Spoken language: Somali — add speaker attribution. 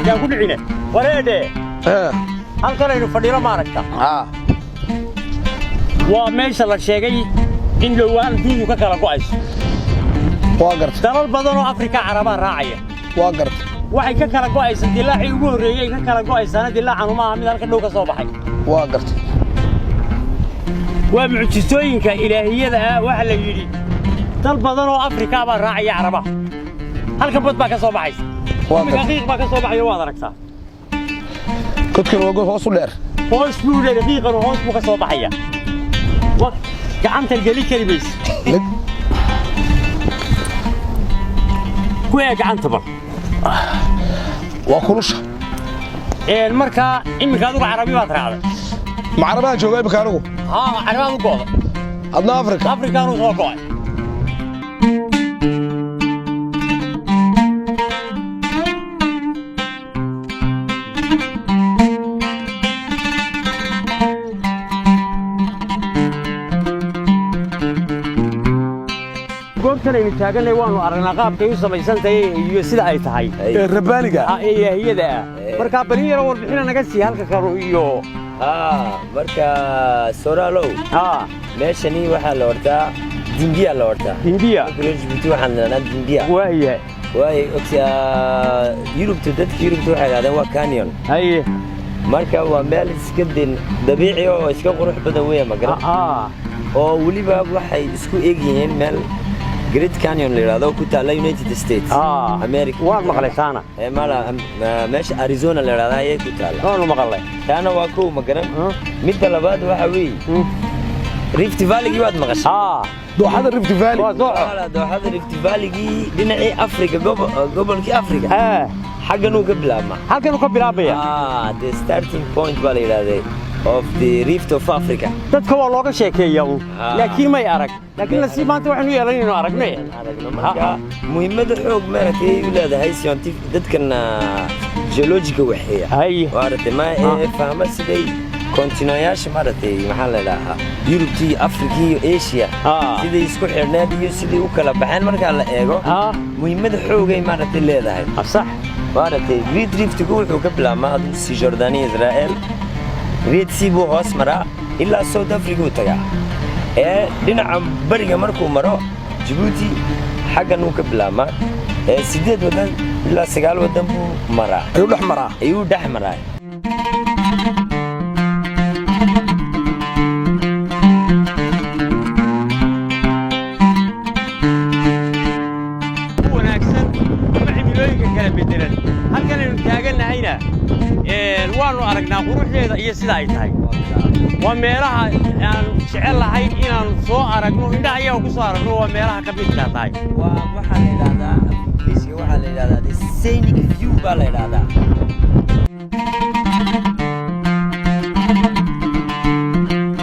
Speaker 1: يا كل عينه وريده هل كان يفضل ما ركتا وماشي الله شيء إن لو أنا دين وكلا كويس
Speaker 2: واقرت
Speaker 1: ترى البدن أفريقيا عربا راعية
Speaker 2: واقرت
Speaker 1: waxay ka kala go'aysan dilaaci ugu horeeyay ka kala go'aysan dilaacan uma mid halka dhow ka soo baxay
Speaker 2: واقرت
Speaker 1: waa mucjisooyinka ilaahiyada waxa la yiri dal badan oo Afrika ba raacaya Caraba halka bad baa ka soo baxay daqiiq baa ka soo baxay waad aragtaa
Speaker 2: كتكن وقول هوس ودير
Speaker 1: هوس بuu daqiiqan hoos buu ka soo baxaya wax gacanta gali karibays kuwa gacanta bar
Speaker 2: وكلش
Speaker 1: marka imika adigu Carabi baad raacday
Speaker 2: ma Carabi joogay bakaanigu
Speaker 1: Carabi u goodo
Speaker 2: adna Afrika
Speaker 1: uu soo go'ay goobtan ay taaganay waanu aragnaa qaabkay u samaysantahay iyo sida ay tahay
Speaker 2: rabaaniga
Speaker 1: iyada marka bari yar warbixin naga sii halka karo iyo
Speaker 3: marka Soralo meeshani waxa la hortaa Dindiya la hortaa
Speaker 1: Dindiya
Speaker 3: Djibouti waxaan leeyahay Dindiya waay ogta Yurub waxa yiraahdeen waa canyon
Speaker 1: haye
Speaker 3: marka waa meel iska dabiici oo iska qurux badan weey ma garan oo waliba waxay isku eegayeen meel Great Canyon اللي هذا كنت على United States أمريكا
Speaker 1: وين مغليتانا
Speaker 3: مالا ماشي أريزونا اللي هذا هي كنت على
Speaker 1: وين مغلي
Speaker 3: أنا واكو مقرن ميت لباد وحوي ريفت فالي جواد مغش
Speaker 2: دوحة الريفت فالي
Speaker 3: دوحة الريفت فالي جي لنا إيه أفريقيا قبل كي أفريقيا حاجة نو قبل أما
Speaker 1: حاجة نو قبل أبيا
Speaker 3: the starting point بالي هذا of the Rift of Africa.
Speaker 1: dadka waa looga sheekeeyaa laakiin may arag laakiin la si maanta waxaanu yeelanayno aragnay
Speaker 3: marka muhiimada xoog maartay u leedahay scientific dadkana geological waxay waartay ma fahma siday kontinooyaasha maartay maxaa la ilaaha Europe Africa iyo Asia siday isku xirnaan iyo siday u kala baxeen marka la eego muhiimada xoog ay maartay leedahay
Speaker 1: sax
Speaker 3: waartay Great Rift wuxuu ka bilaabmaa si Jordania Israel Red Sea buu hoos maraa ilaa South Africa uu tagaa dhinaca bariga markuu maro Djibouti xaggan uu ka bilaabmaa 8 wadan ilaa 9 wadan buu maraa ayuu dhex maraa
Speaker 1: wanaagsan cimilooyinka kala bedelan halkan aynu taaganahayna waanu aragnaa quruxdeeda iyo sida ay tahay waa meelaha aan jecel lahay inaan soo aragno indhaha iyaga ku soo aragno waa meelaha ka mid tahay
Speaker 3: waxa la yiraahdaa the scenic view baa la yiraahdaa